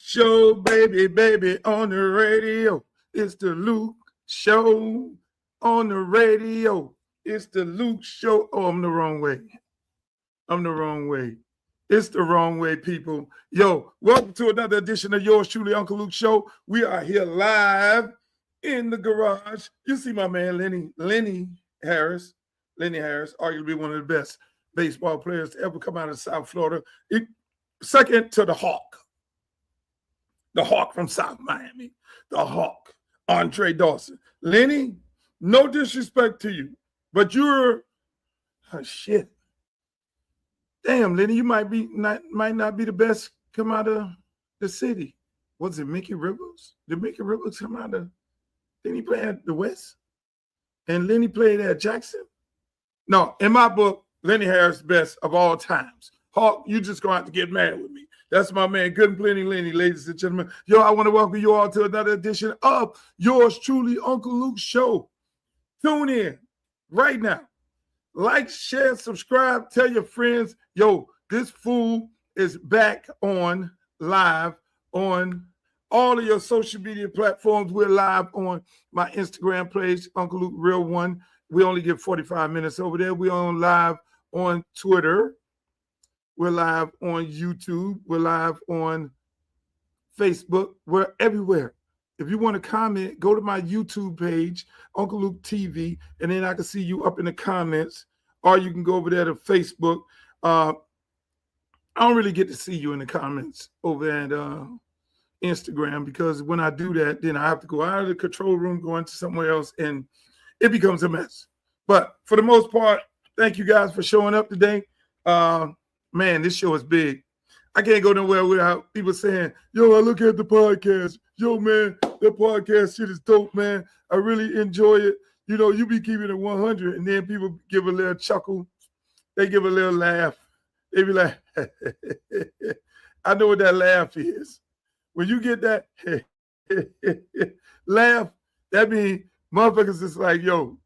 Show, baby, baby, on the radio. It's the Luke Show on the radio. It's the Luke Show. Oh, I'm the wrong way. It's the wrong way, people. Yo, welcome to another edition of yours truly, Uncle Luke Show. We are here live in the garage. You see my man, Lenny Harris, arguably one of the best baseball players to ever come out of South Florida. Second to the Hawk from South Miami, the Hawk, Andre Dawson. Lenny, no disrespect to you, but you're, shit. Damn, Lenny, you might not be the best come out of the city. Was it Mickey Rivers? Did Mickey Rivers come out of, didn't he play at the West? And Lenny played at Jackson? No, in my book, Lenny Harris, best of all times. Hawk, you just going to have to get mad with me. That's my man, Good and Plenty Lenny, ladies and gentlemen. Yo, I want to welcome you all to another edition of yours truly, Uncle Luke Show. Tune in right now. Like, share, subscribe, tell your friends. Yo, this fool is back on live on all of your social media platforms. We're live on my Instagram page, Uncle Luke Real One. We only get 45 minutes over there. We're on live on Twitter. We're live on YouTube. We're live on Facebook. We're everywhere. If you want to comment, go to my YouTube page, Uncle Luke TV, and then I can see you up in the comments. Or you can go over there to Facebook. I don't really get to see you in the comments over at Instagram, because when I do that, then I have to go out of the control room, go into somewhere else, and it becomes a mess. But for the most part, thank you guys for showing up today. Man, this show is big. I can't go nowhere without people saying, yo, I look at the podcast. Yo, man, the podcast shit is dope, man. I really enjoy it. You know, you be keeping it 100, and then people give a little chuckle. They give a little laugh. They be like, I know what that laugh is. When you get that laugh, that means motherfuckers is like, yo,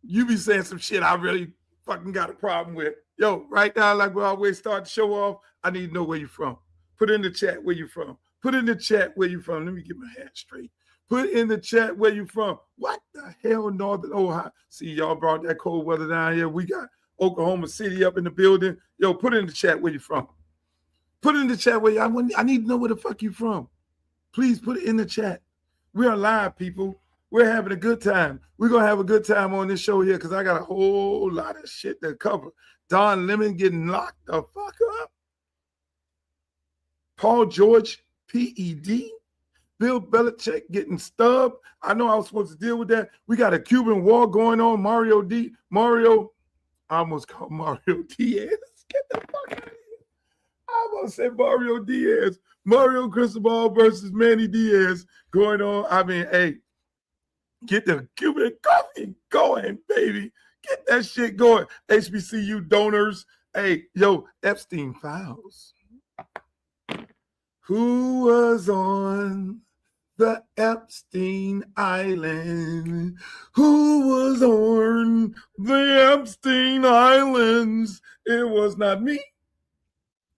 you be saying some shit I really fucking got a problem with. Yo, right now, like we always start the show off, I need to know where you're from. Put in the chat where you're from. Put in the chat where you're from. Let me get my hat straight. Put in the chat where you from. What the hell, Northern Ohio? See, y'all brought that cold weather down here. We got Oklahoma City up in the building. Yo, put in the chat where you from. Put in the chat where I need to know where the fuck you from. Please put it in the chat. We are live, people. We're having a good time. We're going to have a good time on this show here because I got a whole lot of shit to cover. Don Lemon getting locked the fuck up. Paul George, PED. Bill Belichick getting stubbed. I know I was supposed to deal with that. We got a Cuban war going on. I almost called Mario Diaz. Get the fuck out of here. I almost said Mario Diaz. Mario Cristobal versus Manny Diaz going on. I mean, hey, get the Cuban coffee going, baby. Get that shit going. HBCU donors. Hey, yo, Epstein files. Who was on the Epstein Island? Who was on the Epstein Islands? It was not me.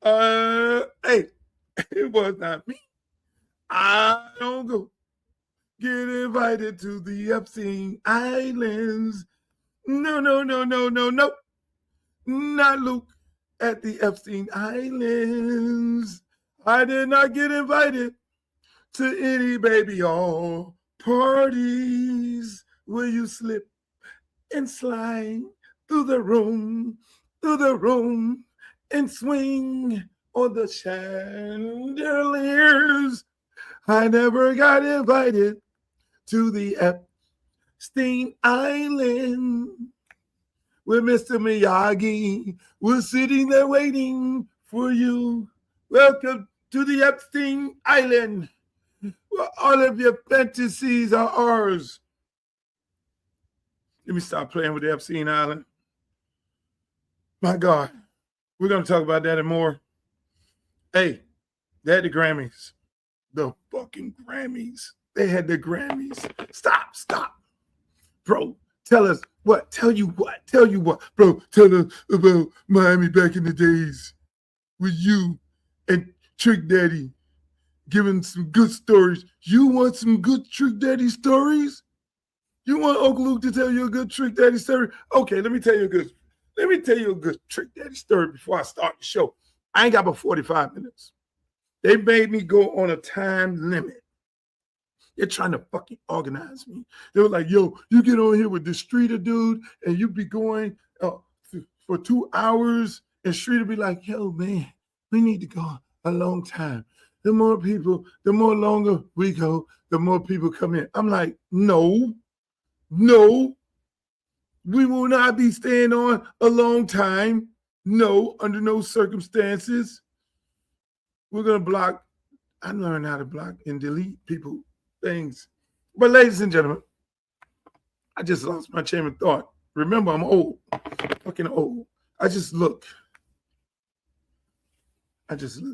It was not me. I don't go get invited to the Epstein Islands. No. Not Luke at the Epstein Islands. I did not get invited to any baby all parties where you slip and slide through the room and swing on the chandeliers. I never got invited to the Epstein Island where Mr. Miyagi was sitting there waiting for you. Welcome to the Epstein Island, where all of your fantasies are ours. Let me stop playing with the Epstein Island. My God, we're going to talk about that and more. Hey, they had the Grammys. The fucking Grammys. They had the Grammys. Stop. Bro, tell us what? Tell you what? Bro, tell us about Miami back in the days with you and Trick Daddy giving some good stories. You want some good Trick Daddy stories? You want Uncle Luke to tell you a good Trick Daddy story? Okay, let me tell you a good Trick Daddy story before I start the show. I ain't got but 45 minutes. They made me go on a time limit. They're trying to fucking organize me. They were like, yo, you get on here with this Streeter dude and you be going for 2 hours and Streeter be like, yo, man, we need to go a long time. The more people, the more longer we go, the more people come in. I'm like, no, we will not be staying on a long time. No, under no circumstances. We're going to block. I learned how to block and delete people, things. But ladies and gentlemen, I just lost my chain of thought. Remember, I'm old, fucking old. I just look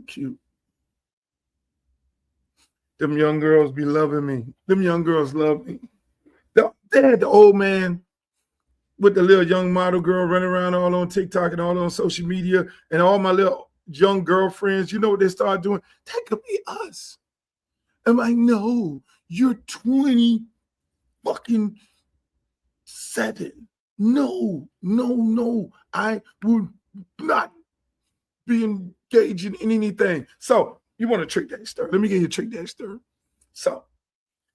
cute. Them young girls be loving me. Them young girls love me. They had the old man with the little young model girl running around all on TikTok and all on social media, and all my little young girlfriends, you know what they start doing? That could be us. I'm like, no, you're 20 fucking 7. No. I will not be engaged in anything. So you want a Trick Daddy story? Let me give you a Trick Daddy story. So,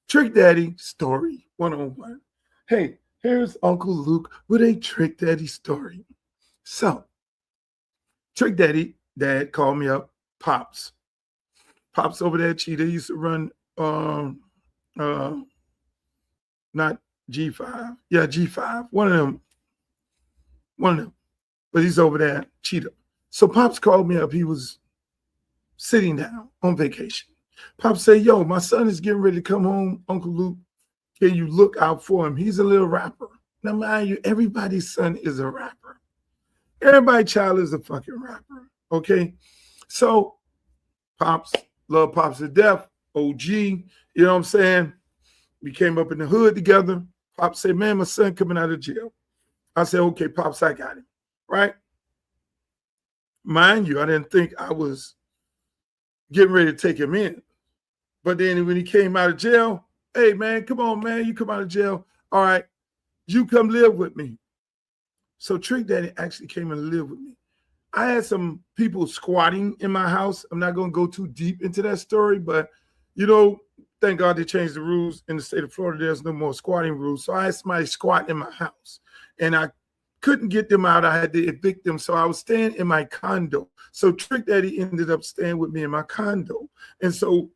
Trick Daddy story 101. Hey, here's Uncle Luke with a Trick Daddy story. So, Trick Daddy, Dad called me up, Pops. Pops over there at Cheetah used to run, not G5. Yeah, G5. One of them. But he's over there at Cheetah. So Pops called me up. He was sitting down on vacation. Pops said, yo, my son is getting ready to come home. Uncle Luke, can you look out for him? He's a little rapper. Now, mind you, everybody's son is a rapper. Everybody's child is a fucking rapper. Okay? So, Pops, love Pops to death, OG, you know what I'm saying? We came up in the hood together. Pops said, man, my son coming out of jail. I said, okay, Pops, I got him. Right? Mind you, I didn't think I was getting ready to take him in. But then when he came out of jail, hey, man, come on, man, you come out of jail. All right, you come live with me. So Trick Daddy actually came and lived with me. I had some people squatting in my house. I'm not going to go too deep into that story, but, you know, thank God they changed the rules in the state of Florida. There's no more squatting rules. So I had somebody squatting in my house, and I couldn't get them out. I had to evict them. So I was staying in my condo. So Trick Daddy ended up staying with me in my condo. And so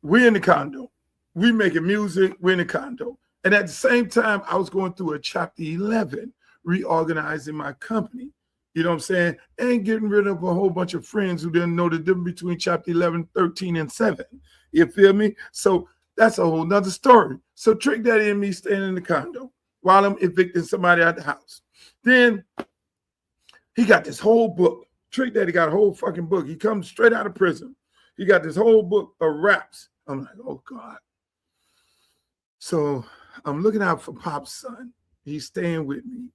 we're in the condo. We making music. We're in the condo. And at the same time, I was going through a Chapter 11, reorganizing my company. You know what I'm saying? And getting rid of a whole bunch of friends who didn't know the difference between Chapter 11, 13, and 7. You feel me? So that's a whole nother story. So Trick Daddy and me staying in the condo while I'm evicting somebody out the house. Then he got this whole book. Trick Daddy got a whole fucking book. He comes straight out of prison. He got this whole book of raps. I'm like, oh God. So I'm looking out for Pop's son. He's staying with me.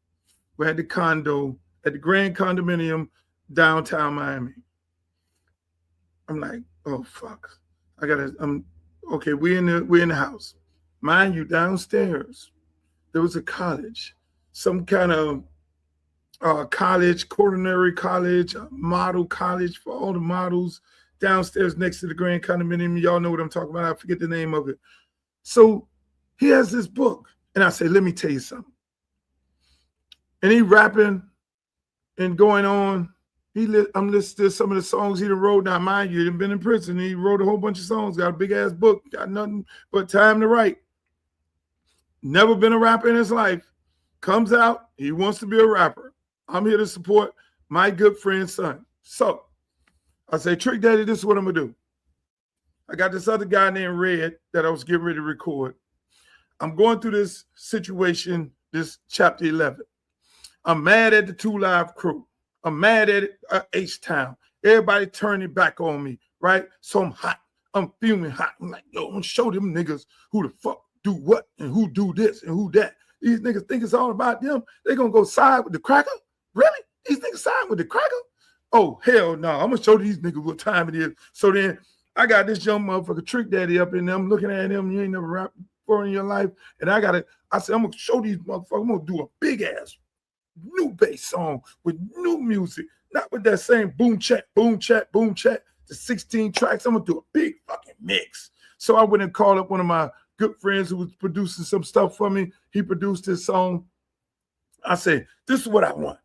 We're at the condo, at the Grand Condominium, downtown Miami. I'm like, oh fuck. Okay, we're in the house. Mind you, downstairs, there was a college, some kind of college, culinary college, model college for all the models downstairs next to the Grand Condominium. Y'all know what I'm talking about. I forget the name of it. So he has this book. And I say, let me tell you something. And he rapping and going on. I'm listening to some of the songs he wrote. Now, mind you, he'd been in prison. He wrote a whole bunch of songs, got a big-ass book, got nothing but time to write. Never been a rapper in his life. Comes out, he wants to be a rapper. I'm here to support my good friend's son. So I say, Trick Daddy, this is what I'm going to do. I got this other guy named Red that I was getting ready to record. I'm going through this situation, this Chapter 11. I'm mad at the 2 Live crew. I'm mad at H-Town. Everybody turning back on me, right? So I'm hot. I'm fuming hot. I'm like, yo, I'm going to show them niggas who the fuck do what and who do this and who that. These niggas think it's all about them. They're going to go side with the cracker? Really? These niggas side with the cracker? Oh, hell no. I'm going to show these niggas what time it is. So then I got this young motherfucker Trick Daddy up in there. I'm looking at him. You ain't never rapped before in your life. And I said, I'm going to show these motherfuckers. I'm going to do a big ass new bass song with new music. Not with that same boom, chat, boom, chat, boom, chat. The 16 tracks. I'm going to do a big fucking mix. So I went and called up one of my good friends who was producing some stuff for me. He produced this song. I said, this is what I want.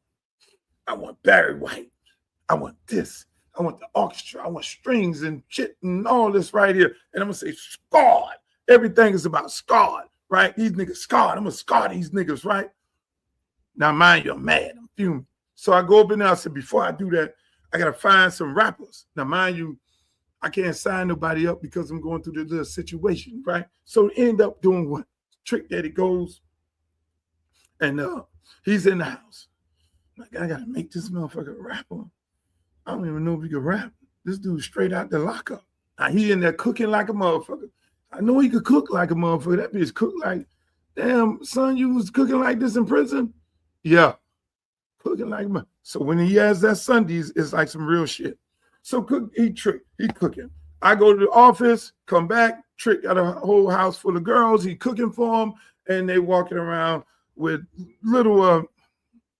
I want Barry White. I want this. I want the orchestra. I want strings and shit and all this right here. And I'm going to say, scarred. Everything is about scarred, right? These niggas scarred. I'm going to scar these niggas, right? Now, mind you, I'm mad. I'm fuming. So I go up in there. I said, before I do that, I got to find some rappers. Now, mind you, I can't sign nobody up because I'm going through this little situation, right? So end up doing what? Trick Daddy goes, and he's in the house. Like, I got to make this motherfucker a rapper. I don't even know if he can rap. This dude straight out the lockup. Now, he in there cooking like a motherfucker. I know he could cook like a motherfucker. That bitch cooked like, damn, son, you was cooking like this in prison? Yeah, cooking like a So when he has that Sundays, it's like some real shit. So he cooking. I go to the office, come back, Trick got a whole house full of girls. He cooking for them, and they walking around with little,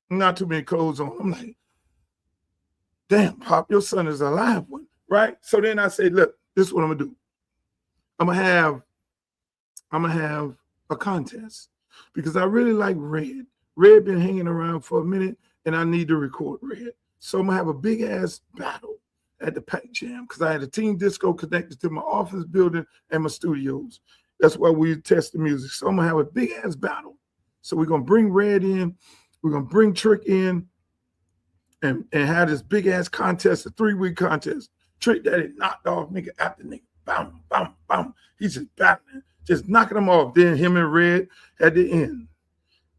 not too many clothes on. I'm like, damn, Pop, your son is a live one, right? So then I say, look, this is what I'm gonna do. I'm gonna have a contest because I really like Red. Red been hanging around for a minute, and I need to record Red. So I'm gonna have a big ass battle at the Pack Jam because I had a team disco connected to my office building and my studios. That's why we test the music. So I'm gonna have a big ass battle. So we're gonna bring Red in, we're gonna bring Trick in, and have this big ass contest, a 3-week contest. Trick Daddy knocked off nigga after nigga. Bam, bam, bam. He's just battling, just knocking them off. Then him and Red at the end,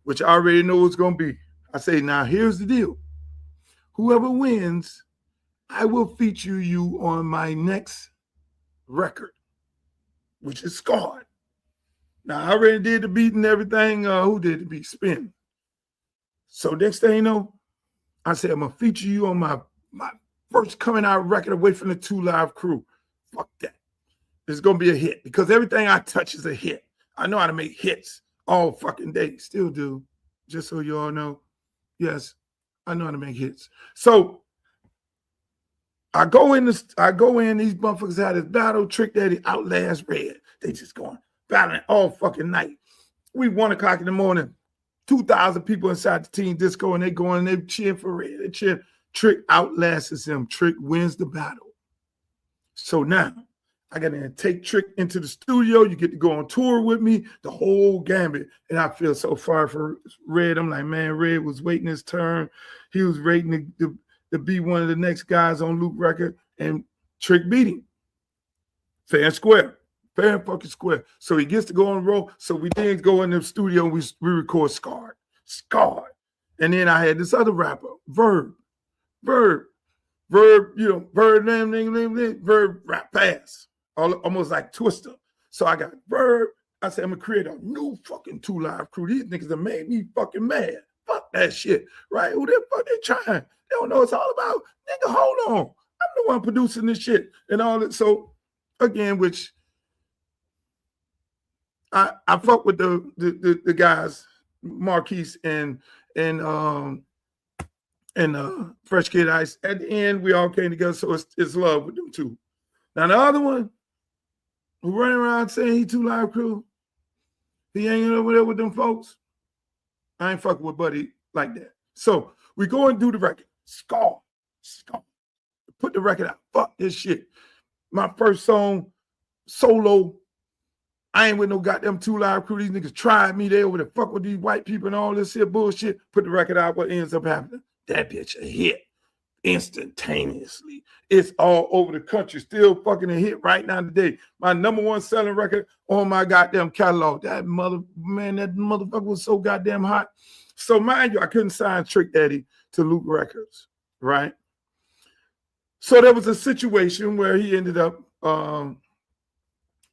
which I already know it's gonna be. I say, now here's the deal. Whoever wins, I will feature you on my next record, which is Scarred. Now, I already did the beat and everything. Who did the beat? Spin. So next thing you know, I said, I'm going to feature you on my first coming out record away from the 2 Live crew. Fuck that. It's going to be a hit because everything I touch is a hit. I know how to make hits all fucking day. Still do. Just so you all know. Yes, I know how to make hits. So I go in, these motherfuckers had this battle, Trick Daddy, outlast Red. They just going battling all fucking night. We 1 o'clock in the morning, 2,000 people inside the team disco, and they going, they cheering for Red. They cheering. Trick outlasts him. Trick wins the battle. So now I got to take Trick into the studio. You get to go on tour with me, the whole gambit. And I feel so far for Red. I'm like, man, Red was waiting his turn. He was waiting to be one of the next guys on Luke record, and Trick beat him. Fair and square. Fair and fucking square. So he gets to go on the road. So we then go in the studio and we record Scarred. And then I had this other rapper, Verb, Verb, Verb rap fast. Almost like Twister. So I got Verb. I said, I'm gonna create a new fucking 2 Live crew. These niggas have made me fucking mad. Fuck that shit. Right? Who the fuck they trying? They don't know what it's all about. Nigga, hold on. I'm the one producing this shit and all that. So again, which I fuck with the guys, Marquise and Fresh Kid Ice. At the end, we all came together, so it's love with them too. Now the other one who running around saying he 2 Live crew, he hanging over there with them folks. I ain't fucking with Buddy like that. So we go and do the record. Scar. Put the record out. Fuck this shit. My first song, solo. I ain't with no goddamn 2 Live crew. These niggas tried me. They over there fuck with these white people and all this shit bullshit. Put the record out. What ends up happening? That bitch a hit instantaneously. It's all over the country. Still fucking a hit right now today. My #1 selling record on my goddamn catalog. That motherfucker was so goddamn hot. So mind you, I couldn't sign Trick Daddy to Luke Records, right? So there was a situation where he ended up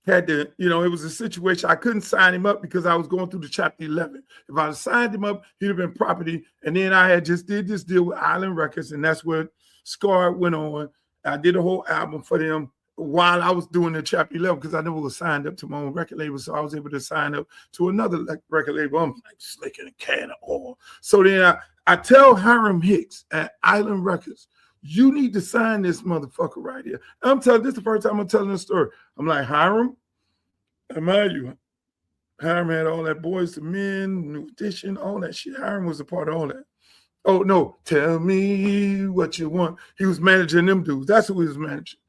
it was a situation I couldn't sign him up because I was going through the Chapter 11. If I had signed him up, he'd have been property. And then I had just did this deal with Island Records, and that's what Scarred went on. I did a whole album for them while I was doing the Chapter 11 because I never was signed up to my own record label. So I was able to sign up to another record label. I'm like slicking a can of oil. So then I tell Hiram Hicks at Island Records, you need to sign this motherfucker right here. I'm telling this is the first time I'm telling this story. I'm like, Hiram, mind you, Hiram had all that Boys to Men, New Edition, all that shit. Hiram was a part of all that. Oh, no, tell me what you want. He was managing them dudes. That's who he was managing.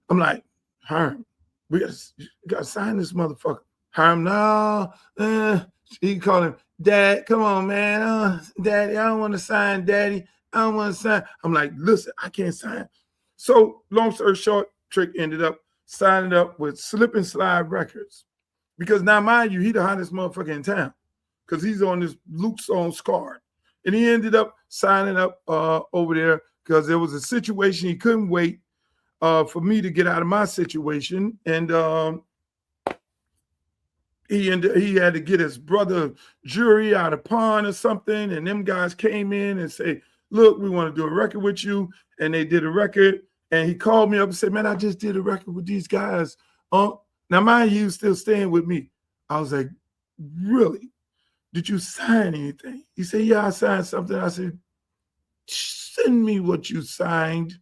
I'm like, Hiram, we got to sign this motherfucker. Hiram, no. He called him, Dad, come on, man. Daddy, I don't want to sign, Daddy. I don't want to sign. I'm like, listen, I can't sign. So long story short, Trick ended up signing up with Slip and Slide Records. Because now, mind you, he the hottest motherfucker in town. Because he's on this Luke song, Scarred. And he ended up signing up over there because there was a situation he couldn't wait for me to get out of my situation. And he had to get his brother jury out of pawn or something. And them guys came in and say, look, we want to do a record with you. And they did a record. And he called me up and said, man, I just did a record with these guys. Now, mind you, he was still staying with me. I was like, really? Did you sign anything? He said, yeah, I signed something. I said, send me what you signed.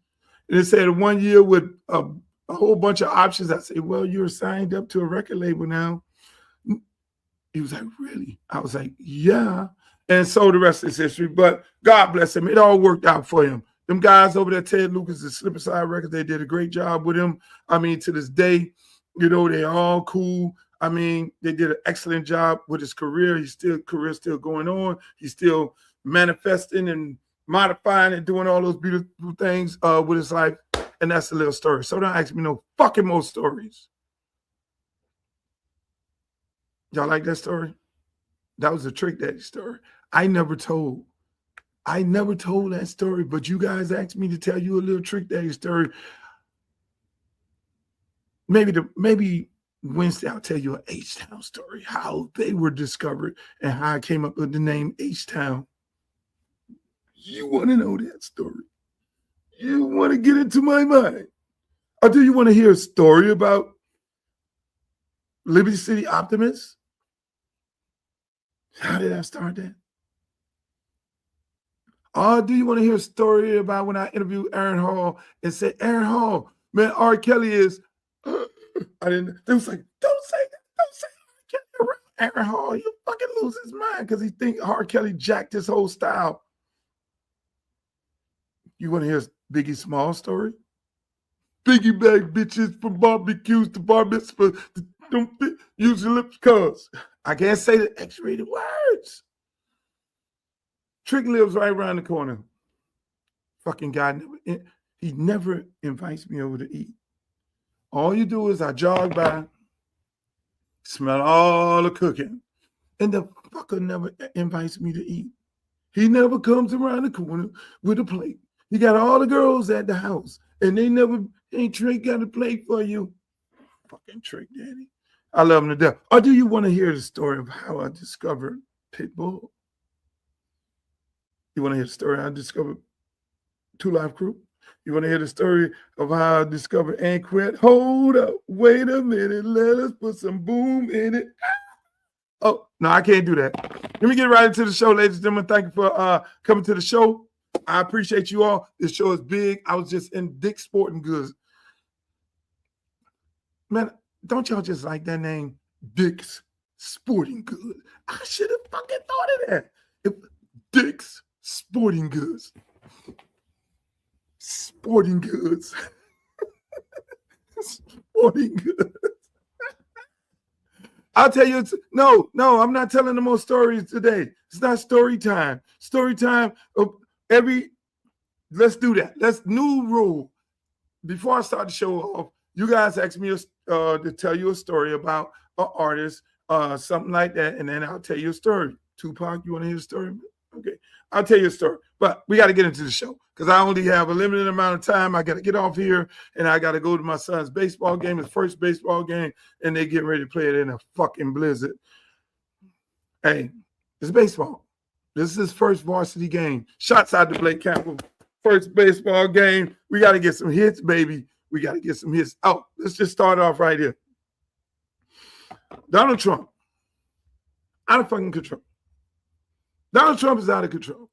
And it said 1 year with a whole bunch of options. I said, well, you're signed up to a record label now. He was like, really? I was like, yeah. And so the rest is history. But God bless him. It all worked out for him. Them guys over there, Ted Lucas and Slip and Slide Records, they did a great job with him. I mean, to this day, you know, they're all cool. I mean, they did an excellent job with his career. Career's still going on. He's still manifesting and modifying and doing all those beautiful things with his life. And that's a little story. So don't ask me no fucking more stories. Y'all like that story? That was a Trick Daddy story. I never told that story, but you guys asked me to tell you a little Trick Daddy story. Maybe Wednesday I'll tell you an H-Town story, how they were discovered and how I came up with the name H-Town. You want to know that story? You want to get into my mind? Or do you want to hear a story about Liberty City Optimists? How did I start that? Or do you want to hear a story about when I interviewed Aaron Hall and said, Aaron Hall, man, R. Kelly is, I didn't, they was like, don't say R. Kelly around Aaron Hall. You fucking lose his mind because he think R. Kelly jacked his whole style. You want to hear Biggie Small story? Biggie bag bitches from barbecues to bar mitzvahs. Don't use your lips cuz. I can't say the X-rated words. Trick lives right around the corner. Fucking guy, he never invites me over to eat. All you do is I jog by, smell all the cooking, and the fucker never invites me to eat. He never comes around the corner with a plate. He got all the girls at the house, and ain't Trick got a plate for you. Fucking Trick Daddy. I love him to death. Or do you want to hear the story of how I discovered Pitbull? You want to hear the story how I discovered Two Live Crew? You want to hear the story of how I discovered Anquette? Hold up. Wait a minute. Let us put some boom in it. Oh, no, I can't do that. Let me get right into the show, ladies and gentlemen. Thank you for coming to the show. I appreciate you all. This show is big. I was just in Dick's Sporting Goods. Man, don't y'all just like that name? Dick's Sporting Goods. I should have fucking thought of that. Dick's Sporting Goods. Sporting Goods. Sporting Goods. I'll tell you, no, I'm not telling the more stories today. It's not story time. Story time of let's do that. Let's new rule. Before I start the show off, you guys asked me to tell you a story about an artist, something like that, and then I'll tell you a story. Tupac, you want to hear the story? Okay, I'll tell you a story. But we got to get into the show because I only have a limited amount of time. I got to get off here, and I got to go to my son's baseball game, his first baseball game, and they getting ready to play it in a fucking blizzard. Hey, it's baseball. This is his first varsity game. Shots out to Blake Campbell. first baseball game. We got to get some hits, baby. We got to get some hits. Oh, let's just start off right here. Donald Trump, out of fucking control. Donald Trump is out of control.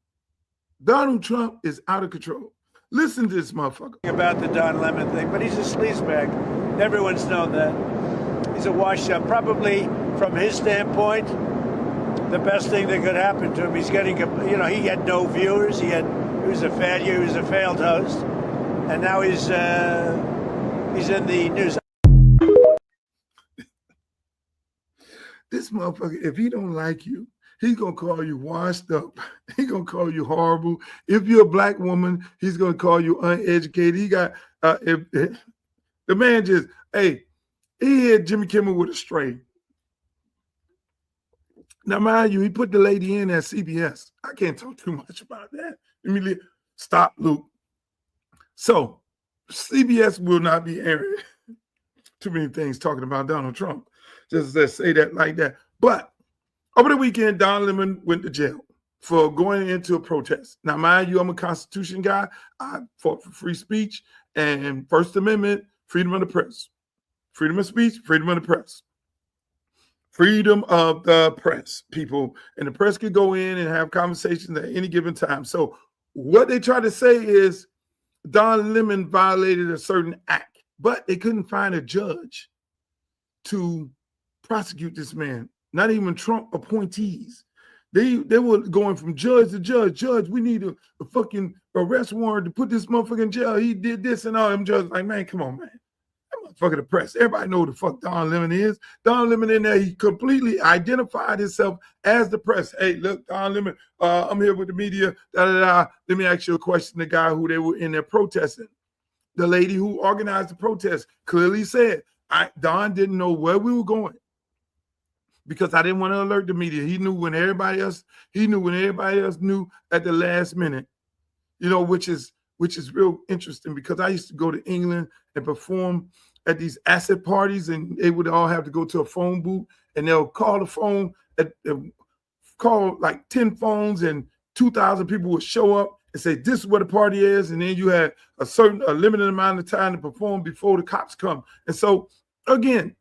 Donald Trump is out of control. Listen to this motherfucker. About the Don Lemon thing, but he's a sleazebag. Everyone's known that. He's a washed-up. Probably, from his standpoint, the best thing that could happen to him. He's getting, he had no viewers. He was a failure. He was a failed host, and now he's in the news. This motherfucker, if he don't like you, he's going to call you washed up. He's going to call you horrible. If you're a black woman, he's going to call you uneducated. He got, the man just, he hit Jimmy Kimmel with a stray. Now, mind you, he put the lady in at CBS. I can't talk too much about that. Let me stop, Luke. So, CBS will not be airing too many things talking about Donald Trump. Just let's say that like that. But over the weekend, Don Lemon went to jail for going into a protest. Now, mind you, I'm a Constitution guy. I fought for free speech and First Amendment, freedom of the press. Freedom of speech, freedom of the press. Freedom of the press, people. And the press could go in and have conversations at any given time. So what they try to say is Don Lemon violated a certain act, but they couldn't find a judge to prosecute this man. Not even Trump appointees. They were going from judge to judge. Judge, we need a fucking arrest warrant to put this motherfucker in jail. He did this and all. Them judges like, man, come on, man. That motherfucker the press. Everybody know who the fuck Don Lemon is. Don Lemon in there, he completely identified himself as the press. Hey, look, Don Lemon, I'm here with the media. Let me ask you a question. The guy who they were in there protesting, the lady who organized the protest clearly said, Don didn't know where we were going, because I didn't want to alert the media. He knew when everybody else knew at the last minute, which is real interesting, because I used to go to England and perform at these asset parties, and they would all have to go to a phone booth, and they'll call the phone, call like 10 phones, and 2,000 people would show up and say, this is what the party is. And then you had a limited amount of time to perform before the cops come. And so again,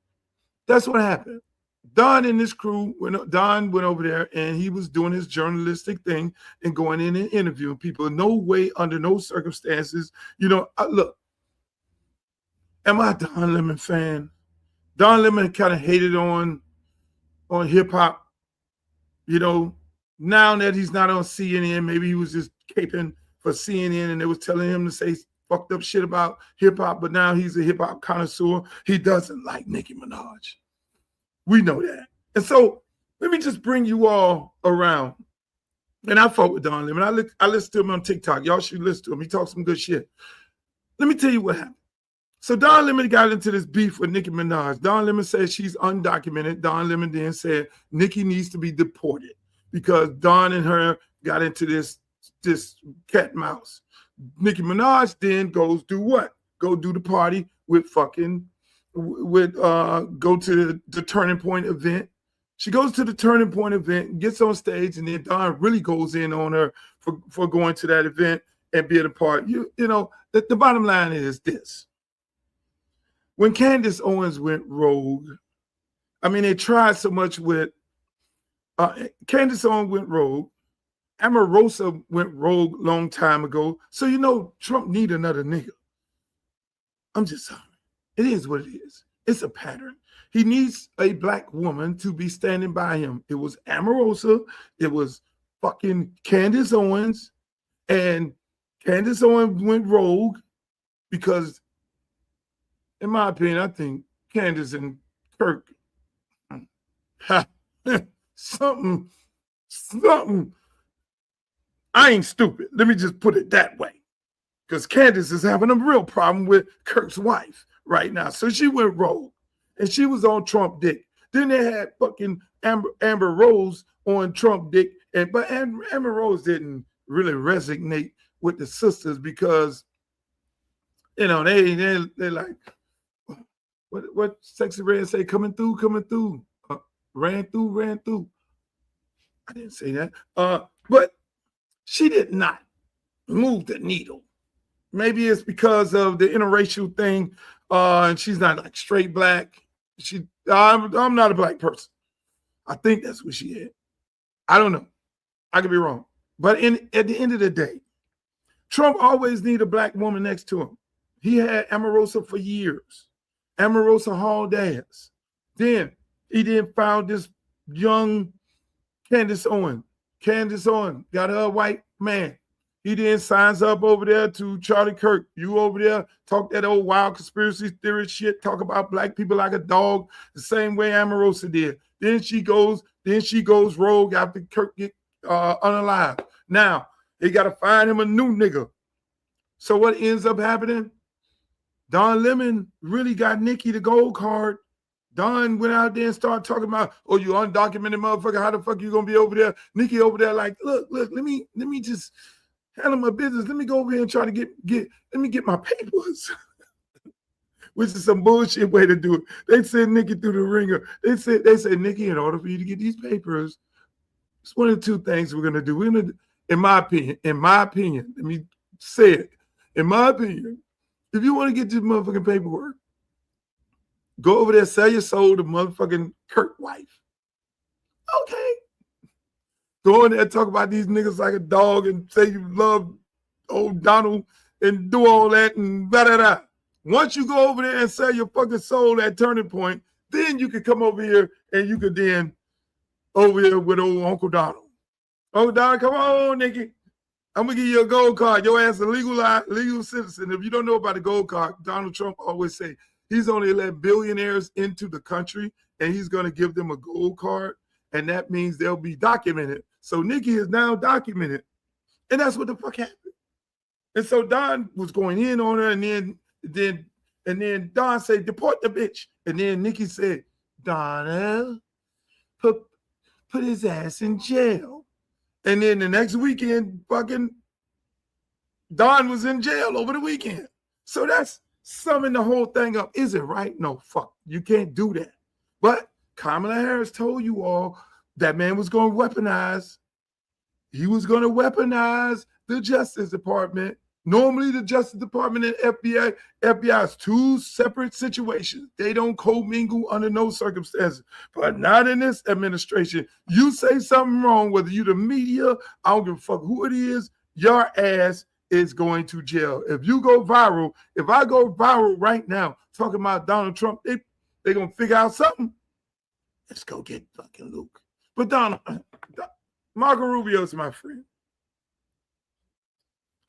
that's what happened. Don and his crew, Don went over there and he was doing his journalistic thing and going in and interviewing people. No way, under no circumstances. Look, am I a Don Lemon fan? Don Lemon kind of hated on hip hop. Now that he's not on CNN, maybe he was just caping for CNN and they was telling him to say fucked up shit about hip hop, but now he's a hip hop connoisseur. He doesn't like Nicki Minaj. We know that. And so let me just bring you all around. And I fought with Don Lemon. I listen to him on TikTok. Y'all should listen to him. He talks some good shit. Let me tell you what happened. So Don Lemon got into this beef with Nicki Minaj. Don Lemon said she's undocumented. Don Lemon then said Nicki needs to be deported because Don and her got into this cat and mouse. Nicki Minaj then goes do what? Go do the party with go to the Turning Point event. She goes to the Turning Point event, gets on stage, and then Don really goes in on her for going to that event and being a part. The bottom line is this. When Candace Owens went rogue, they tried so much with Candace Owens went rogue. Omarosa went rogue long time ago. So Trump need another nigga. I'm just sorry. It is what it is. It's a pattern. He needs a black woman to be standing by him. It was Omarosa. It was fucking Candace Owens. And Candace Owens went rogue because, in my opinion, I think Candace and Kirk, something. I ain't stupid. Let me just put it that way. Because Candace is having a real problem with Kirk's wife right now. So she went rogue. And she was on Trump dick. Then they had fucking Amber Rose on Trump dick. But Amber Rose didn't really resonate with the sisters because, they're like, what Sexy Red say? Coming through. Ran through. I didn't say that. But she did not move the needle. Maybe it's because of the interracial thing, and she's not like straight black. I'm not a black person. I think that's what she had. I don't know. I could be wrong. But at the end of the day, Trump always needed a black woman next to him. He had Omarosa for years. Omarosa hauled ass. Then he found this young Candace Owen. Candace Owen got her a white man. He then signs up over there to Charlie Kirk. You over there talk that old wild conspiracy theory shit, talk about black people like a dog, the same way Omarosa did. Then she goes rogue after Kirk get unalived. Now they got to find him a new nigga. So what ends up happening? Don Lemon really got Nikki the gold card. Don went out there and started talking about, oh, you undocumented motherfucker. How the fuck you gonna be over there? Nikki over there like, look, let me just handle my business. Let me go over here and try to get my papers. Which is some bullshit way to do it. They sent Nikki through the ringer. They said, Nikki, in order for you to get these papers, it's one of the two things we're gonna do. We're gonna, in my opinion, let me say it. In my opinion, if you want to get this motherfucking paperwork, go over there, sell your soul to motherfucking Kirk wife. Okay. Go in there and talk about these niggas like a dog and say you love old Donald and do all that and da-da-da. Once you go over there and sell your fucking soul at Turning Point, then you can come over here and you could then over here with old Uncle Donald. Uncle Donald, come on, Nikki. I'm going to give you a gold card. Your ass a legal citizen. If you don't know about the gold card, Donald Trump always say he's only let billionaires into the country and he's going to give them a gold card. And that means they'll be documented. So Nikki is now documented. And that's what the fuck happened. And so Don was going in on her and then Don said, deport the bitch. And then Nikki said, Donald, put his ass in jail. And then the next weekend, fucking Don was in jail over the weekend. So that's summing the whole thing up. Is it right? No, fuck. You can't do that. But Kamala Harris told you all that man was going to weaponize. He was going to weaponize the Justice Department. Normally, the Justice Department and FBI is two separate situations. They don't commingle under no circumstances, but not in this administration. You say something wrong, whether you the media, I don't give a fuck who it is, your ass is going to jail. If you go viral, if I go viral right now talking about Donald Trump, they going to figure out something. Let's go get fucking Luke. But Marco Rubio is my friend.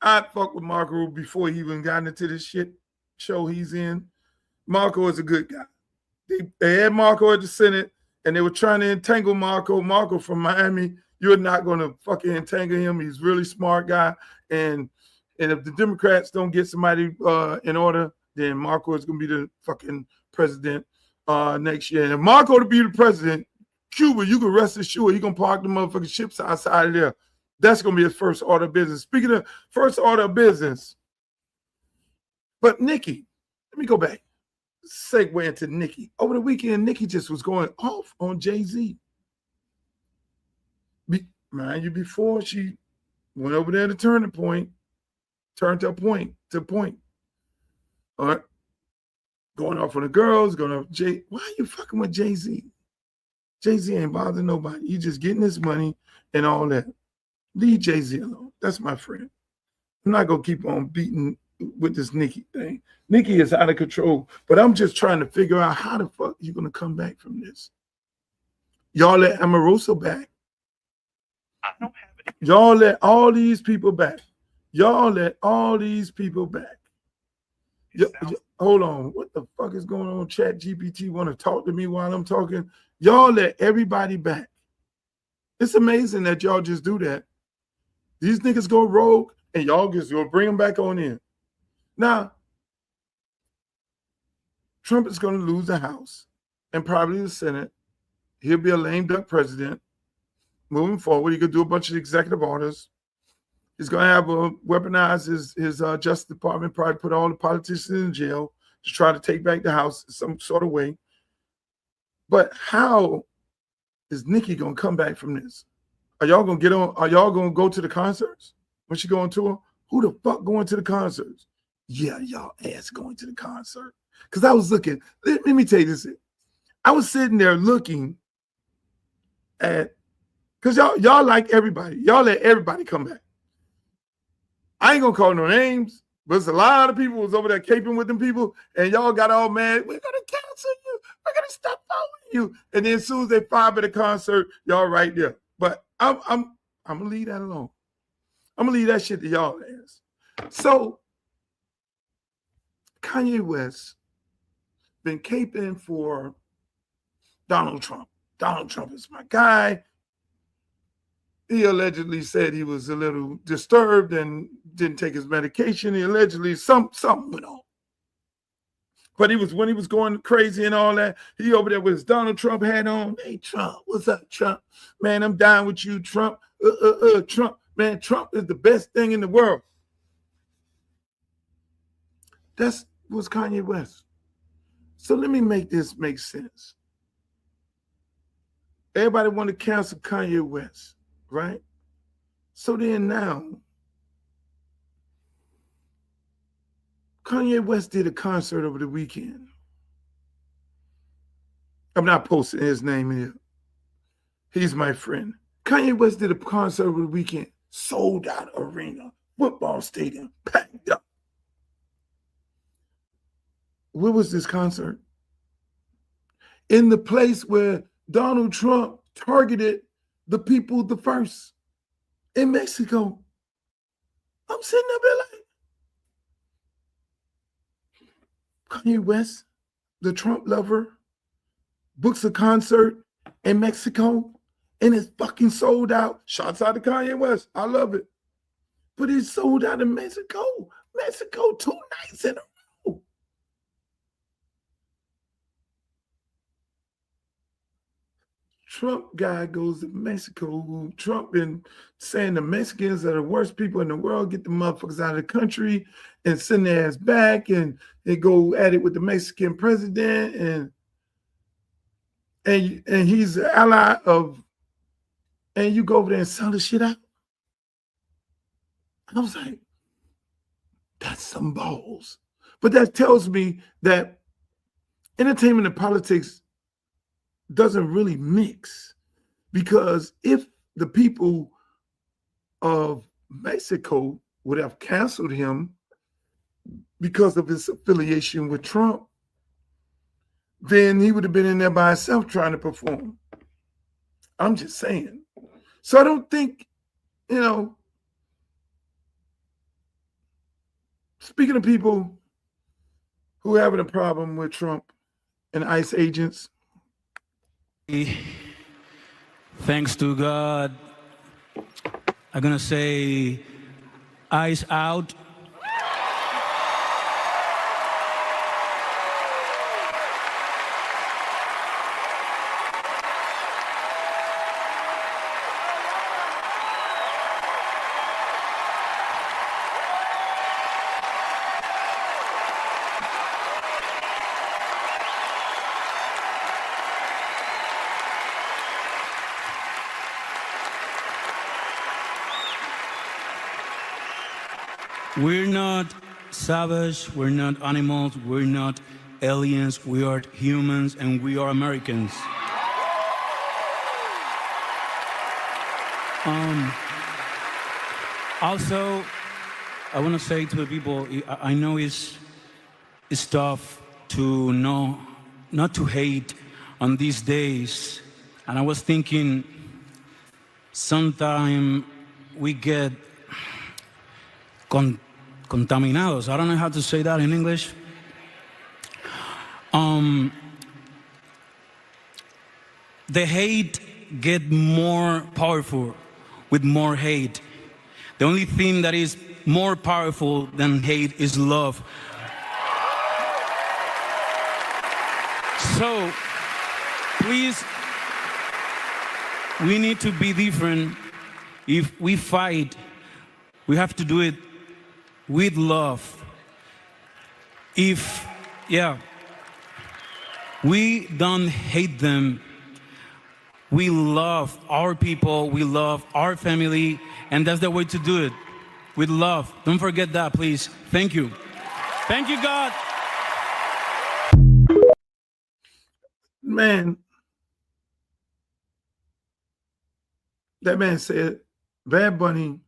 I fuck with Marco Rubio before he even got into this shit show he's in. Marco is a good guy. They had Marco at the Senate, and they were trying to entangle Marco. Marco from Miami, you're not going to fucking entangle him. He's a really smart guy. And if the Democrats don't get somebody in order, then Marco is going to be the fucking president next year. And if Marco to be the president, Cuba, you can rest assured he's going to park the motherfucking ships outside of there. That's going to be his first order of business. Speaking of first order of business, but Nikki, let me go back. Segue into Nikki. Over the weekend, Nikki just was going off on Jay-Z. Mind you, before she went over there to Turning Point, turned to point. All right. Going off on the girls, going off Jay. Why are you fucking with Jay-Z? Jay-Z ain't bothering nobody. He just getting his money and all that. Leave Jay-Z alone. That's my friend. I'm not going to keep on beating with this Nikki thing. Nikki is out of control, but I'm just trying to figure out how the fuck you going to come back from this. Y'all let Omarosa back. I don't have it. Y'all let all these people back. Y'all let all these people back. Hold on. What the fuck is going on? Chat GPT want to talk to me while I'm talking. Y'all let everybody back. It's amazing that y'all just do that. These niggas go rogue and y'all just go bring them back on in. Now, Trump is going to lose the House and probably the Senate. He'll be a lame duck president. Moving forward, he could do a bunch of executive orders. He's going to have weaponize his Justice Department, probably put all the politicians in jail to try to take back the House some sort of way. But how is Nikki going to come back from this? Are y'all going to get on? Are y'all going to go to the concerts when she go on tour? Who the fuck going to the concerts? Yeah, y'all ass going to the concert. Because I was looking, let me tell you this. I was sitting there looking at, because y'all like everybody. Y'all let everybody come back. I ain't gonna call no names, but it's a lot of people was over there caping with them people, and y'all got all mad. We're gonna cancel you. We're gonna stop following you. And then as soon as they fire at the concert, y'all right there. But I'm gonna leave that alone. I'm gonna leave that shit to y'all ass. So Kanye West been caping for Donald Trump. Donald Trump is my guy. He allegedly said he was a little disturbed and didn't take his medication. He allegedly something went on. But when he was going crazy and all that, he over there with his Donald Trump hat on. Hey, Trump, what's up, Trump? Man, I'm down with you, Trump. Trump. Man, Trump is the best thing in the world. That was Kanye West. So let me make this make sense. Everybody want to cancel Kanye West, right? So then now, Kanye West did a concert over the weekend. I'm not posting his name here. He's my friend. Kanye West did a concert over the weekend. Sold out arena, football stadium, packed up. Where was this concert? In the place where Donald Trump targeted the people the first, in Mexico. I'm sitting up there like, Kanye West, the Trump lover, books a concert in Mexico and it's fucking sold out. Shouts out to Kanye West. I love it. But it's sold out in Mexico. Mexico 2 nights in a row. Trump guy goes to Mexico. Trump been saying the Mexicans are the worst people in the world. Get the motherfuckers out of the country and send their ass back. And they go at it with the Mexican president. And he's an ally of, and you go over there and sell the shit out. I was like, that's some balls. But that tells me that entertainment and politics doesn't really mix, because if the people of Mexico would have canceled him because of his affiliation with Trump, then he would have been in there by himself trying to perform. I'm just saying. So I don't think, speaking of people who are having a problem with Trump and ICE agents, thanks to God, I'm gonna say ICE out. We're not savage, we're not animals, we're not aliens, we are humans and we are Americans. Also, I want to say to the people, I know it's tough to not to hate on these days. And I was thinking, sometime we get contaminados. I don't know how to say that in English. The hate get more powerful with more hate. The only thing that is more powerful than hate is love. So, please, we need to be different. If we fight, we have to do it with love. We don't hate them. We love our people, we love our family, and that's the way to do it. with love. Don't forget that, please. Thank you. Thank you, God. Man, that man said, Bad Bunny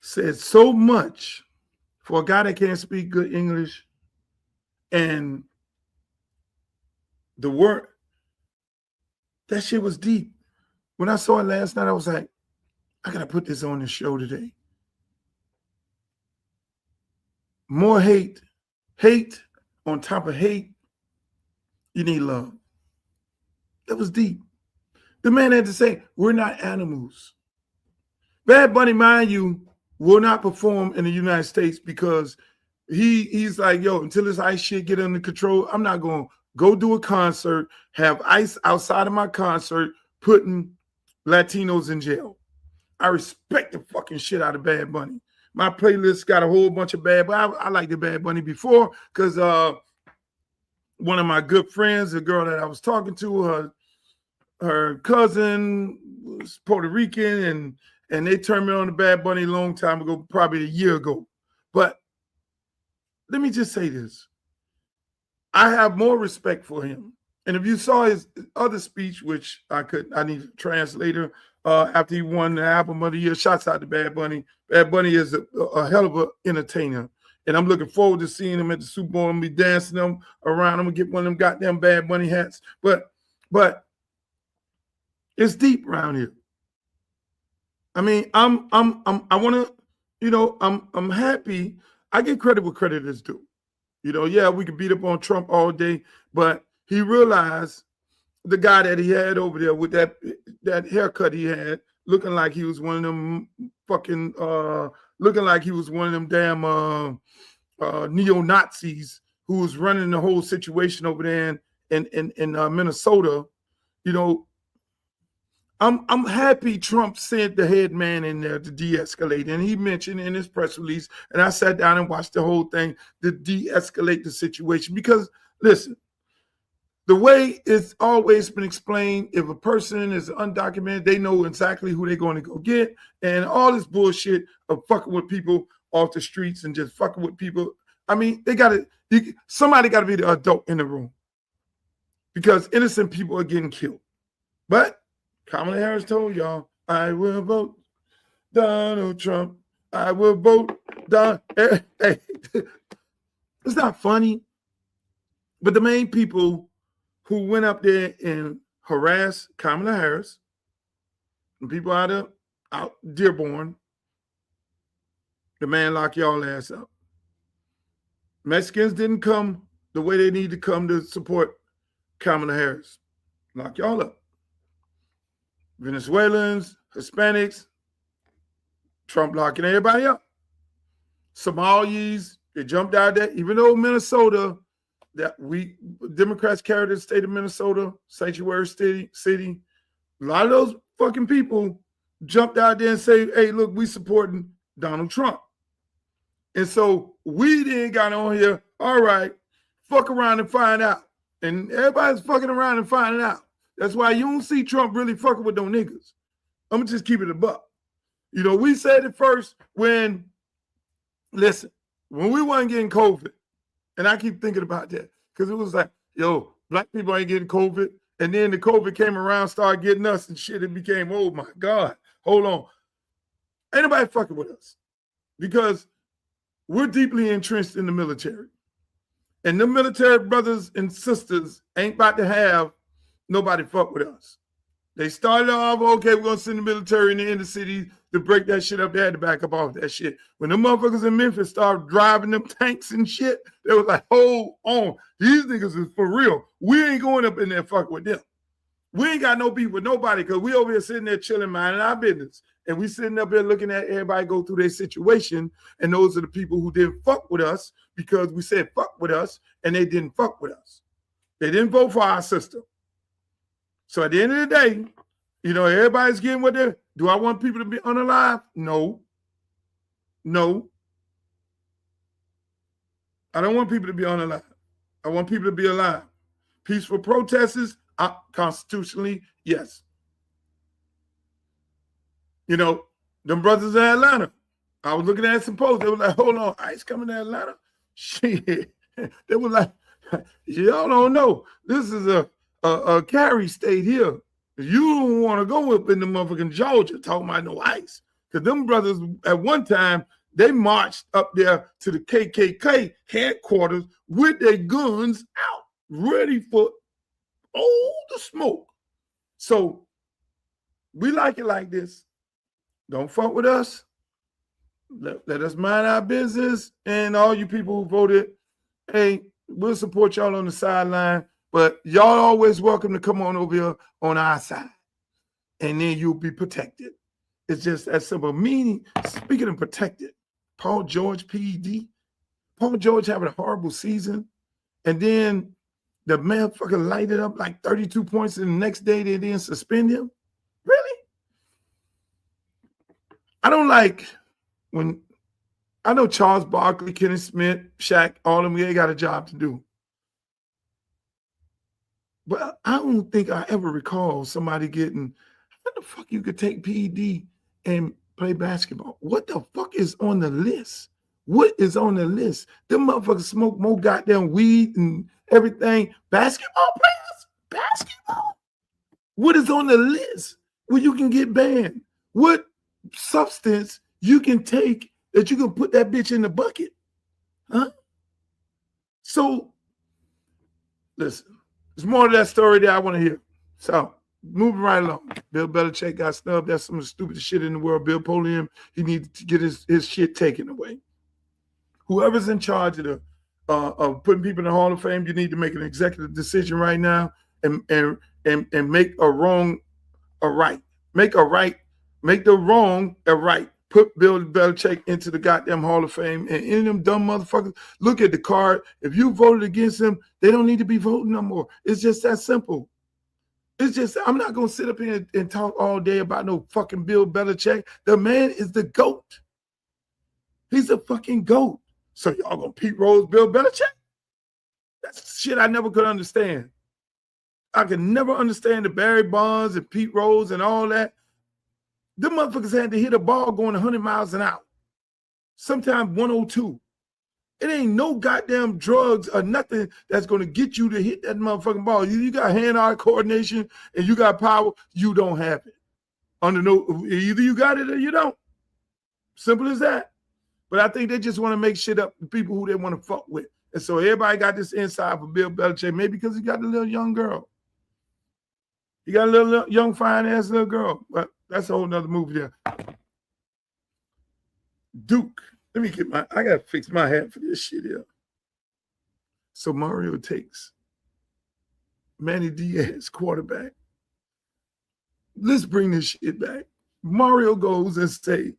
said so much for a guy that can't speak good English, and the word, that shit was deep. When I saw it last night, I was like, I gotta put this on the show today. More hate on top of hate, you need love. That was deep. The man had to say, we're not animals. Bad Bunny, mind you, will not perform in the United States because he's like, yo, until this ICE shit get under control, I'm not going to go do a concert, have ICE outside of my concert, putting Latinos in jail. I respect the fucking shit out of Bad Bunny. My playlist got a whole bunch of Bad Bunny. I liked the Bad Bunny before because one of my good friends, the girl that I was talking to, her cousin was Puerto Rican, and they turned me on to Bad Bunny a long time ago, probably a year ago. But let me just say this. I have more respect for him. And if you saw his other speech, which I need a translator, after he won the Album of the Year, shouts out to Bad Bunny. Bad Bunny is a hell of an entertainer. And I'm looking forward to seeing him at the Super Bowl and be dancing them around. I'm gonna get one of them goddamn Bad Bunny hats. But it's deep around here. I mean, I want to, I'm happy. I get credit where credit is due. Yeah, we could beat up on Trump all day, but he realized the guy that he had over there with that haircut he had, looking like he was one of them fucking, looking like he was one of them damn neo-Nazis who was running the whole situation over there in Minnesota. I'm happy Trump sent the head man in there to de-escalate. And he mentioned in his press release, and I sat down and watched the whole thing to de-escalate the situation. Because, listen, the way it's always been explained, if a person is undocumented, they know exactly who they're going to go get. And all this bullshit of fucking with people off the streets and just fucking with people. I mean, somebody got to be the adult in the room. Because innocent people are getting killed. But Kamala Harris told y'all, I will vote Donald Trump. I will vote Donald. Hey, it's not funny. But the main people who went up there and harassed Kamala Harris and people out Dearborn, the man locked y'all ass up. Mexicans didn't come the way they need to come to support Kamala Harris. Lock y'all up. Venezuelans, Hispanics, Trump locking everybody up. Somalis, they jumped out there. Even though Minnesota, Democrats carried the state of Minnesota, sanctuary city, a lot of those fucking people jumped out there and say, hey, look, we supporting Donald Trump. And so we then got on here, all right, fuck around and find out. And everybody's fucking around and finding out. That's why you don't see Trump really fucking with no niggas. I'm going to just keep it a buck. We said it first when we weren't getting COVID, and I keep thinking about that, because it was like, yo, black people ain't getting COVID, and then the COVID came around, started getting us and shit, it became, oh my God, hold on. Ain't nobody fucking with us, because we're deeply entrenched in the military. And the military brothers and sisters ain't about to have nobody fuck with us. They started off, okay, we're going to send the military in the inner city to break that shit up. They had to back up off that shit. When the motherfuckers in Memphis started driving them tanks and shit, they was like, hold on. These niggas is for real. We ain't going up in there fuck with them. We ain't got no beef with nobody because we over here sitting there chilling, minding our business. And we sitting up here looking at everybody go through their situation. And those are the people who didn't fuck with us because we said fuck with us and they didn't fuck with us. They didn't vote for our system. So at the end of the day, everybody's getting what they're. Do I want people to be unalive? No. I don't want people to be unalive. I want people to be alive. Peaceful protesters, constitutionally, yes. Them brothers in Atlanta. I was looking at some posts. They were like, hold on, ICE coming to Atlanta? Shit. They were like, y'all don't know. This is a carry state here. You don't want to go up in the motherfucking Georgia talking about no ICE. Because them brothers, at one time, they marched up there to the KKK headquarters with their guns out, ready for all the smoke. So we like it like this. Don't fuck with us. Let us mind our business. And all you people who voted, hey, we'll support y'all on the sideline. But y'all always welcome to come on over here on our side. And then you'll be protected. It's just that simple. Meaning, speaking of protected, Paul George, PED, Paul George having a horrible season. And then the motherfucker lighted up like 32 points, and the next day they didn't suspend him. Really? I don't like when I know Charles Barkley, Kenny Smith, Shaq, all of them, they got a job to do. But I don't think I ever recall somebody getting, how the fuck you could take PED and play basketball? What the fuck is on the list? What is on the list? Them motherfuckers smoke more goddamn weed and everything. Basketball players? Basketball? What is on the list where you can get banned? What substance you can take that you can put that bitch in the bucket? Huh? So, listen, there's more to that story that I want to hear. So, moving right along. Bill Belichick got snubbed. That's some of the stupidest shit in the world. Bill Polian, he needs to get his shit taken away. Whoever's in charge of putting people in the Hall of Fame, you need to make an executive decision right now and make a wrong a right. Make the wrong a right. Put Bill Belichick into the goddamn Hall of Fame. And any of them dumb motherfuckers, look at the card. If you voted against him, they don't need to be voting no more. It's just that simple. It's just, I'm not going to sit up here and talk all day about no fucking Bill Belichick. The man is the GOAT. He's a fucking GOAT. So y'all gonna Pete Rose Bill Belichick? That's shit I never could understand. I could never understand the Barry Bonds and Pete Rose and all that. Them motherfuckers had to hit a ball going 100 miles an hour. Sometimes 102. It ain't no goddamn drugs or nothing that's gonna get you to hit that motherfucking ball. You got hand-eye coordination and you got power, you don't have it. Either you got it or you don't. Simple as that. But I think they just want to make shit up to people who they want to fuck with. And so everybody got this inside for Bill Belichick, maybe because he got a little young girl. He got a little young, fine-ass little girl. But that's a whole nother movie there. Duke. Let me I got to fix my hat for this shit here. So Mario takes Manny Diaz, quarterback. Let's bring this shit back. Mario goes and say,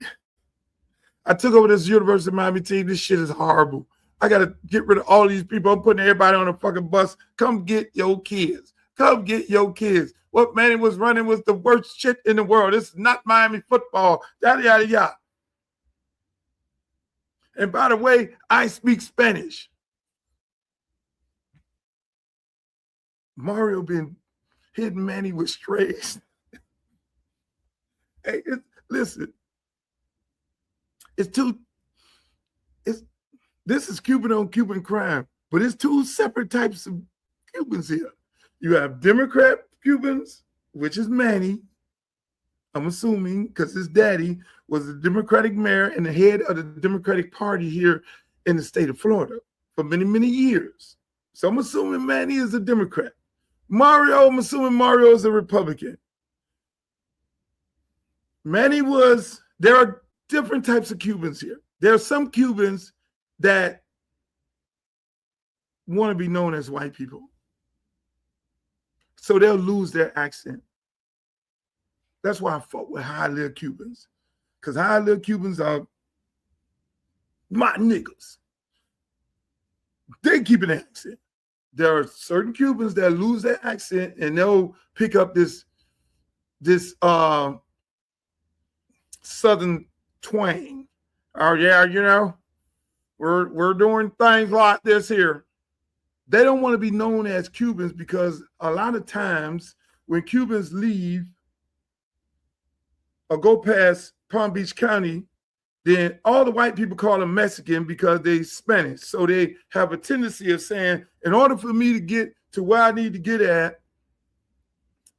I took over this University of Miami team. This shit is horrible. I got to get rid of all these people. I'm putting everybody on a fucking bus. Come get your kids. Come get your kids. What Manny was running was the worst shit in the world. This is not Miami football. Yada, yada, yada. And by the way, I speak Spanish. Mario been hitting Manny with strays. Hey, listen. This is Cuban on Cuban crime, but it's two separate types of Cubans here. You have Democrat Cubans, which is Manny, I'm assuming, because his daddy was a Democratic mayor and the head of the Democratic Party here in the state of Florida for many, many years. So I'm assuming Manny is a Democrat. Mario, I'm assuming Mario is a Republican. There are different types of Cubans here. There are some Cubans that want to be known as white people. So they'll lose their accent. That's why I fought with high-level Cubans. Because high-level Cubans are my niggas. They keep an accent. There are certain Cubans that lose their accent and they'll pick up this Southern twang. Oh yeah, you know, we're doing things like this here. They don't want to be known as Cubans because a lot of times when Cubans leave, or go past Palm Beach County, then all the white people call them Mexican because they Spanish. So they have a tendency of saying, in order for me to get to where I need to get at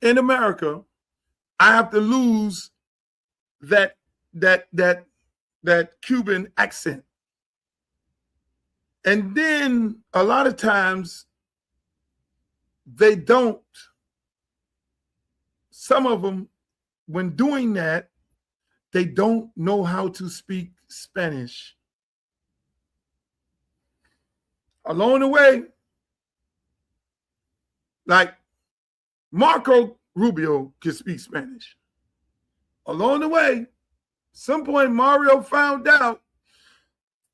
in America, I have to lose that Cuban accent. And then a lot of times they don't. Some of them, when doing that, they don't know how to speak Spanish. Along the way, like Marco Rubio can speak Spanish. Along the way, some point Mario found out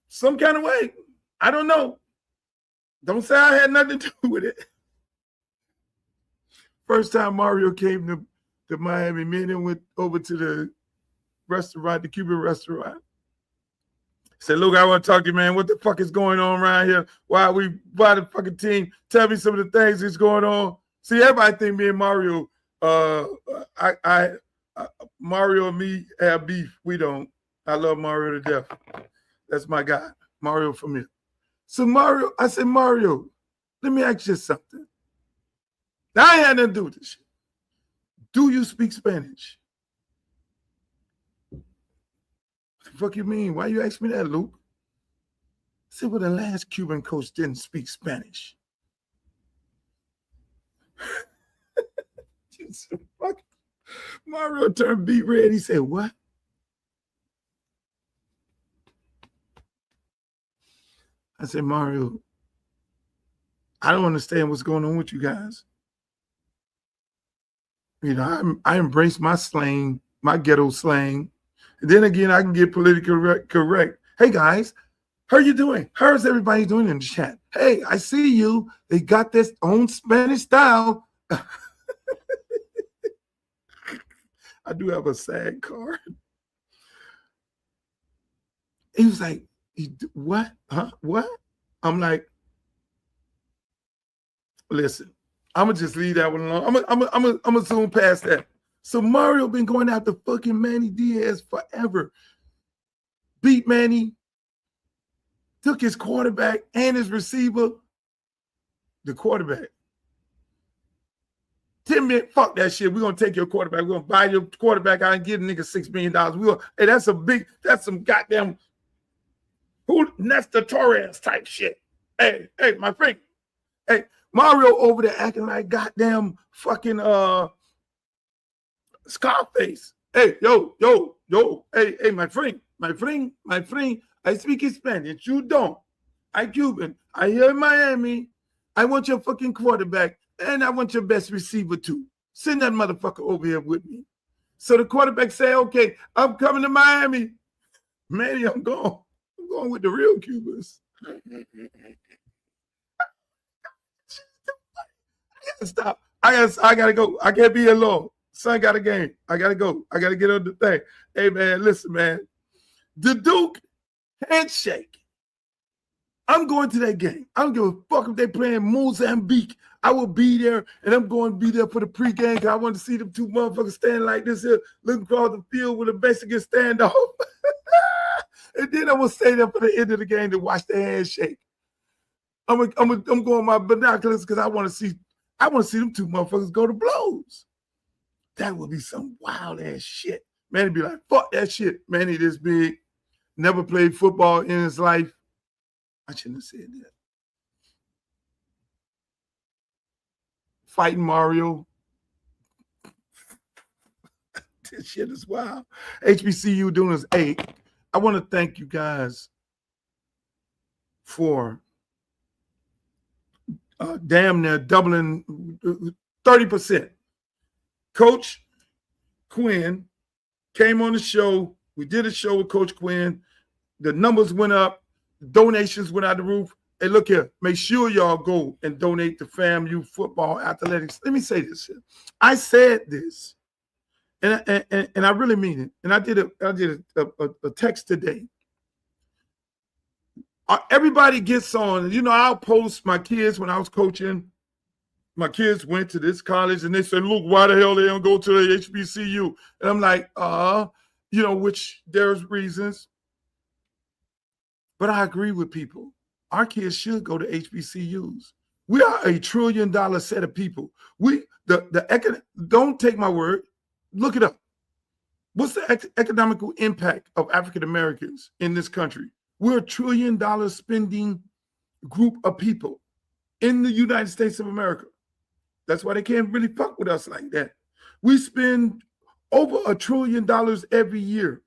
some kind of way. I don't know. Don't say I had nothing to do with it. First time Mario came to Miami, me and him went over to the restaurant, the Cuban restaurant. Said, look, I want to talk to you, man. What the fuck is going on around here? Why the fucking team? Tell me some of the things that's going on. See, everybody think me and Mario, Mario and me have beef. We don't. I love Mario to death. That's my guy, Mario for me. So Mario, I said, Mario, let me ask you something. Now I had nothing to do with this shit. Do you speak Spanish? What the fuck you mean? Why you ask me that, Luke? I said, well, the last Cuban coach didn't speak Spanish. Mario turned beet red. He said, what? I said, Mario, I don't understand what's going on with you guys. You know, I embrace my slang, my ghetto slang. And then again, I can get politically correct. Hey, guys, how are you doing? How's everybody doing in the chat? Hey, I see you. They got this own Spanish style. I do have a SAG card. He was like, what? Huh? What? I'm like, listen, I'm going to just leave that one alone. I'm gonna zoom past that. So Mario been going after fucking Manny Diaz forever. Beat Manny, took his quarterback and his receiver, the quarterback. 10 minutes, fuck that shit. We're going to take your quarterback. We're going to buy your quarterback out and give a nigga $6 million. Hey, that's some goddamn Nestor Torres type shit. Hey, my friend. Hey, Mario over there acting like goddamn fucking Scarface. Hey, yo. Hey, my friend. I speak Spanish. You don't. I Cuban. I here in Miami. I want your fucking quarterback. And I want your best receiver too. Send that motherfucker over here with me. So the quarterback say, okay, I'm coming to Miami. Manny, I'm going with the real Cubans. I gotta stop. I gotta go. I can't be here long. Son got a game. I gotta go. I gotta get on the thing. Hey man, listen, man. The Duke handshake. I'm going to that game. I don't give a fuck if they playing Mozambique. I will be there, and I'm going to be there for the pregame because I want to see them two motherfuckers standing like this here, looking across the field with a Mexican standoff. And then I'm going to stay there for the end of the game to watch the handshake. I'm going with my binoculars because I want to see them two motherfuckers go to blows. That would be some wild ass shit. Manny be like, fuck that shit. Manny this big, never played football in his life. I shouldn't have said that. Fighting Mario. This shit is wild. HBCU doing this. Hey, I want to thank you guys for damn near doubling 30%. Coach Quinn came on the show. We did a show with Coach Quinn. The numbers went up. Donations went out the roof. Hey, look here. Make sure y'all go and donate to FAMU football athletics. Let me say this. I said this, and I really mean it. And I did a text today. Everybody gets on. You know, I'll post my kids when I was coaching. my kids went to this college and they said, look, why the hell they don't go to the HBCU? And I'm like, which there's reasons. But I agree with people. Our kids should go to HBCUs. We are $1 trillion set of people. Don't take my word. Look it up. What's the economical impact of African Americans in this country? We're $1 trillion spending group of people in the United States of America. That's why they can't really fuck with us like that. We spend over $1 trillion every year.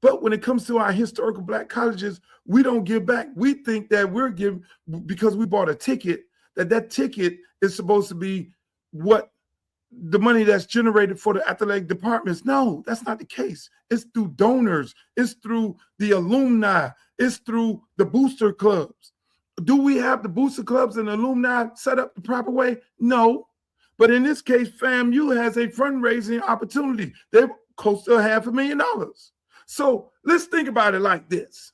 But when it comes to our historical Black colleges, we don't give back. We think that we're giving, because we bought a ticket, that ticket is supposed to be what the money that's generated for the athletic departments. No, that's not the case. It's through donors. It's through the alumni. It's through the booster clubs. Do we have the booster clubs and alumni set up the proper way? No. But in this case, FAMU has a fundraising opportunity. They're close to $500,000. So let's think about it like this.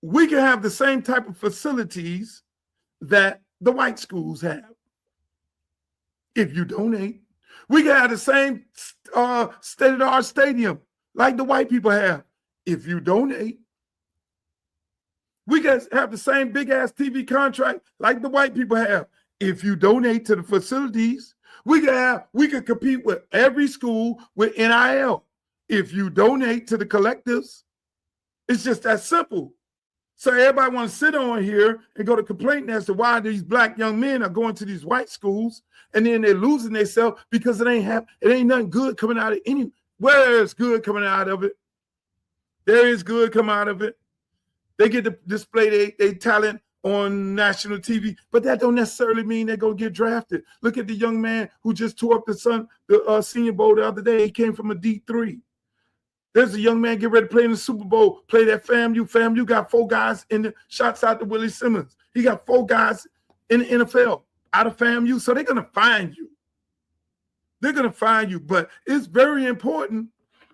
We can have the same type of facilities that the white schools have. If you donate, we can have the same state-of-the-art stadium like the white people have. If you donate, we can have the same big-ass TV contract like the white people have. If you donate to the facilities, we can compete with every school with NIL. If you donate to the collectives, it's just that simple. So everybody want to sit on here and go to complaining as to why these Black young men are going to these white schools, and then they're losing themselves because it ain't nothing good coming out of any. Where's good coming out of it? There is good come out of it. They get to display their talent on national TV, but that don't necessarily mean they're gonna get drafted. Look at the young man who just tore up the Senior Bowl the other day. He came from a D3. There's a young man getting ready to play in the Super Bowl, play that FAMU. FAMU got 4 guys in the shots out to Willie Simmons. He got 4 guys in the NFL out of FAMU. So they're going to find you. They're going to find you. But it's very important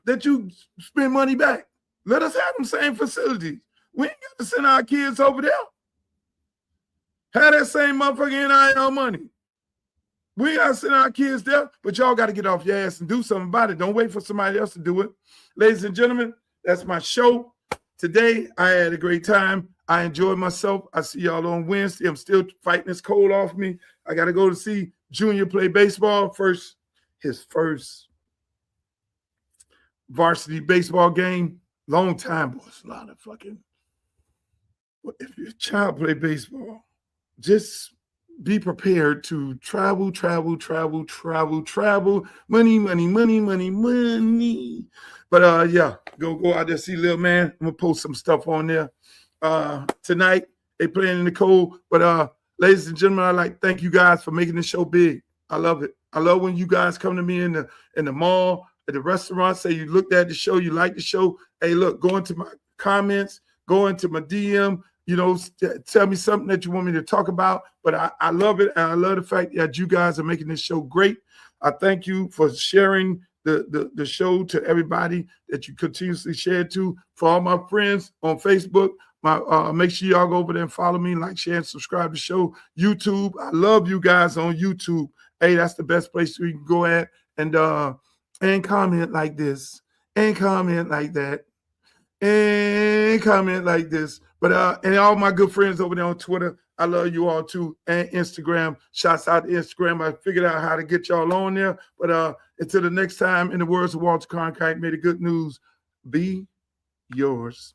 that you spend money back. Let us have them same facilities. We ain't got to send our kids over there. Have that same motherfucking NIL money. We got to send our kids there, but y'all got to get off your ass and do something about it. Don't wait for somebody else to do it. Ladies and gentlemen, that's my show. Today, I had a great time. I enjoyed myself. I see y'all on Wednesday. I'm still fighting this cold off me. I got to go to see Junior play baseball. His first varsity baseball game. Long time, boy. It's a lot of fucking. If your child play baseball, just be prepared to travel. Money. But yeah, go out there, see little man. I'm gonna post some stuff on there. Tonight, they playing in the cold. But ladies and gentlemen, I'd like to thank you guys for making this show big. I love it. I love when you guys come to me in the mall, at the restaurant, say you looked at the show, you like the show. Hey, look, go into my comments, go into my DM. Tell me something that you want me to talk about. But I love it, and I love the fact that you guys are making this show great. I thank you for sharing the show to everybody that you continuously share to. For all my friends on Facebook, make sure y'all go over there and follow me, like, share, and subscribe to the show. YouTube, I love you guys on YouTube. Hey, that's the best place where you can go at and comment like this, and comment like that, and comment like this. But and all my good friends over there on Twitter, I love you all too. And Instagram, shouts out to Instagram. I figured out how to get y'all on there. But until the next time, in the words of Walter Cronkite, may the good news be yours.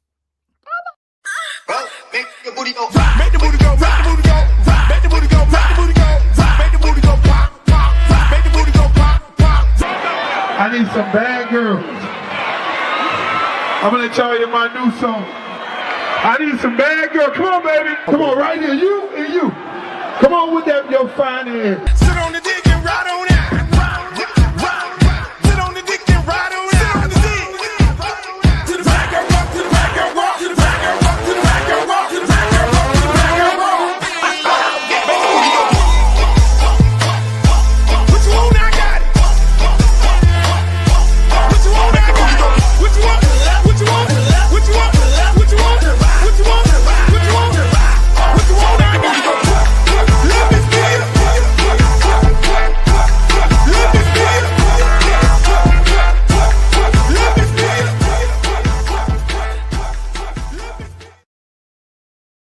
Well, make the booty go, make the booty go, make the booty go, make the booty go, make the booty go, make the booty go, pop, pop, make the booty go, pop, pop. I need some bad girls. I'm gonna let y'all hear my new song. I need some bad girls. Come on, baby. Come on, right here. You and you. Come on with that, your fine ass.